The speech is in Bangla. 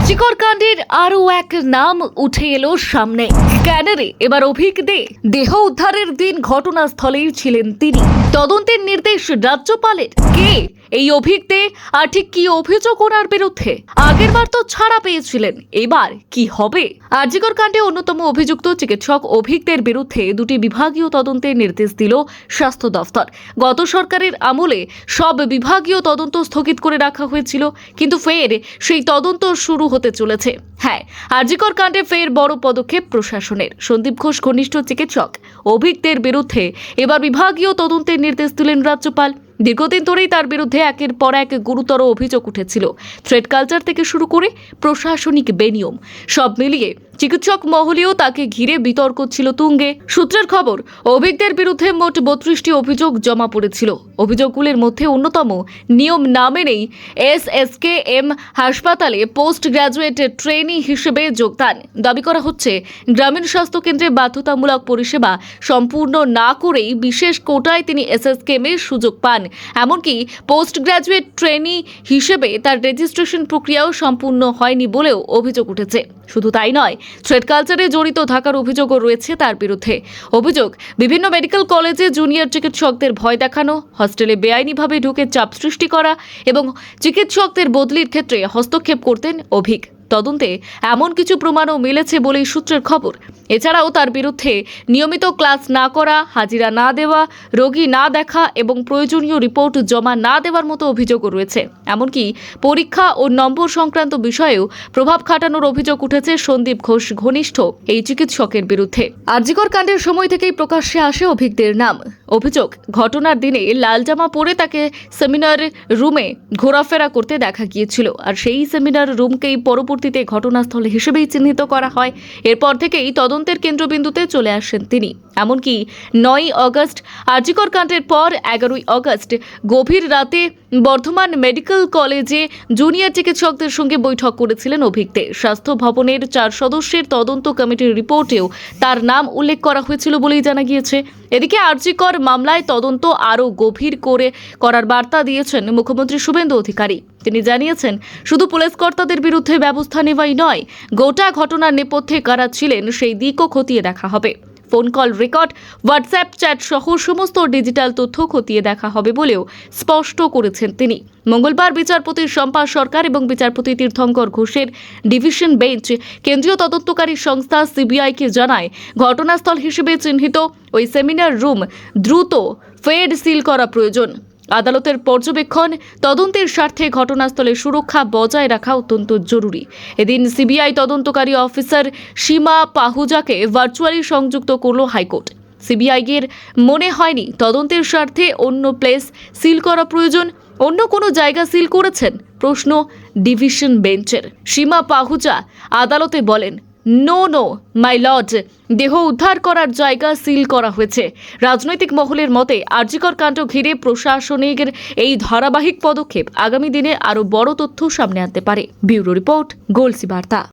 আরজিকর কাণ্ডের আরও এক নাম উঠে এলো সামনে। স্ক্যানারে এবার অভিক দে দেহ উদ্ধারের দিন ঘটনাস্থলেই ছিলেন তিনি। তদন্তের নির্দেশ রাজ্যপালের। কে এই অভিক দে, আর ঠিক কি অভিযোগ ওনার বিরুদ্ধে? আগেরবার তো ছাড়া পেয়েছিলেন, এবার কি হবে? আরজিকর কাণ্ডে অন্যতম অভিযুক্ত চিকিৎসক অভিক দের বিরুদ্ধে দুটি বিভাগীয় তদন্তের নির্দেশ দিল স্বাস্থ্য দফতর। গত সরকারের আমলে সব বিভাগীয় তদন্ত স্থগিত করে রাখা হয়েছিল, কিন্তু ফের সেই তদন্ত শুরু হতে চলেছে। হ্যাঁ, আরজিকর কাণ্ডে ফের বড় পদক্ষেপ প্রশাসনের। সন্দীপ ঘোষ ঘনিষ্ঠ চিকিৎসক অভিক দের বিরুদ্ধে এবার বিভাগীয় তদন্তের নির্দেশ দিলেন রাজ্যপাল। দীর্ঘদিন ধরেই তার বিরুদ্ধে একের পর এক গুরুতর অভিযোগ উঠেছিল। থ্রেড কালচার থেকে শুরু করে প্রশাসনিক বেনিয়ম, সব মিলিয়ে চিকিৎসক মহলেও তাকে ঘিরে বিতর্ক ছিল তুঙ্গে। সূত্রের খবর, অভিকদের বিরুদ্ধে মোট 32টি অভিযোগ জমা পড়েছিল। অভিযোগগুলির মধ্যে অন্যতম, নিয়ম না মেনেই SSKM হাসপাতালে পোস্ট গ্র্যাজুয়েট ট্রেনি হিসেবে যোগদান। দাবি করা হচ্ছে, গ্রামীণ স্বাস্থ্য কেন্দ্রে বাধ্যতামূলক পরিষেবা সম্পূর্ণ না করেই বিশেষ কোটায় তিনি SSKM এর সুযোগ পান। এমনকি পোস্ট গ্র্যাজুয়েট ট্রেনি হিসেবে তার রেজিস্ট্রেশন প্রক্রিয়াও সম্পূর্ণ হয়নি বলেও অভিযোগ উঠেছে। শুধু তাই নয়, থ্রেড কালচারে জড়িত থাকার অভিযোগও রয়েছে তার বিরুদ্ধে। অভিযোগ, বিভিন্ন মেডিকেল কলেজে জুনিয়র চিকিৎসকদের ভয় দেখানো, হস্টেলে বেআইনিভাবে ঢুকে চাপ সৃষ্টি করা এবং চিকিৎসকদের বদলির ক্ষেত্রে হস্তক্ষেপ করতেন অভিক। তদন্তে এমন কিছু প্রমাণও মিলেছে বলেই সূত্রের খবর। এছাড়াও তার বিরুদ্ধে নিয়মিত ক্লাস না করা, হাজিরা না দেওয়া, রোগী না দেখা এবং প্রয়োজনীয় রিপোর্ট জমা না দেওয়ার মতো অভিযোগও রয়েছে। এমনকি পরীক্ষা ও নম্বর সংক্রান্ত বিষয়েও প্রভাব খাটানোর অভিযোগ উঠেছে সন্দীপ ঘোষ ঘনিষ্ঠ এই চিকিৎসকের বিরুদ্ধে। আরজিকর কাণ্ডের সময় থেকেই প্রকাশ্যে আসে অভিকদের নাম। অভিযোগ, ঘটনার দিনে লাল জামা পরে তাকে সেমিনার রুমে ঘোরাফেরা করতে দেখা গিয়েছিল, আর সেই সেমিনার রুমকেই পরবর্তীতে ঘটনাস্থল হিসেবেই চিহ্নিত করা হয়। এরপর থেকেই তদন্তের কেন্দ্রবিন্দুতে চলে আসেন তিনি। এমনকি 9ই আগস্ট আরজিকর কাণ্ডের পর 11ই আগস্ট গভীর রাতে বর্ধমান মেডিকেল কলেজে জুনিয়র চিকিৎসকদের সঙ্গে বৈঠক করেছিলেন অভিক দে। স্বাস্থ্য ভবনের 4 সদস্যের তদন্ত কমিটির রিপোর্টেও তার নাম উল্লেখ করা হয়েছিল বলেই জানা গিয়েছে। এদিকে আরজিকর মামলায় তদন্ত আরও গভীর করার বার্তা দিয়েছেন মুখ্যমন্ত্রী শুভেন্দু অধিকারী। তিনি জানিয়েছেন, শুধু পুলিশ কর্তাদের বিরুদ্ধে ব্যবস্থা নেওয়াই নয়, গোটা ঘটনার নেপথ্যে কারা ছিলেন সেই দিকও খতিয়ে দেখা হবে। Phone call record, WhatsApp chat সহ সমস্ত ডিজিটাল তথ্য খতিয়ে দেখা হবে বলেও স্পষ্ট করেছেন তিনি। মঙ্গলবার বিচারপতি শম্পা সরকার এবং বিচারপতি তীর্থঙ্কর ঘোষের ডিভিশন বেঞ্চ কেন্দ্রীয় তদন্তকারী সংস্থা সিবিআইকে জানায়, ঘটনাস্থল হিসেবে চিহ্নিত ওই সেমিনার রুম দ্রুত ফেড সিল করা প্রয়োজন। আদালতের পর্যবেক্ষণ, তদন্তের স্বার্থে ঘটনাস্থলে সুরক্ষা বজায় রাখা অত্যন্ত জরুরি। এদিন সিবিআই তদন্তকারী অফিসার সীমা পাহুজাকে ভার্চুয়ালি সংযুক্ত করল হাইকোর্ট। সিবিআইয়ের মনে হয়নি তদন্তের স্বার্থে অন্য প্লেস সিল করা প্রয়োজন। অন্য কোনো জায়গা সিল করেছেন? প্রশ্ন ডিভিশন বেঞ্চের। সীমা পাহুজা আদালতে বলেন, নো মাই লর্ড, দেহ উদ্ধার করার জায়গা সিল করা হয়েছে। রাজনৈতিক মহলের মতে আরজিকর কাণ্ড ঘিরে প্রশাসনিক এই ধারাবাহিক পদক্ষেপ আগামী দিনে আরও বড় তথ্য সামনে আনতে পারে। ব্যুরো রিপোর্ট, গোলসি বার্তা।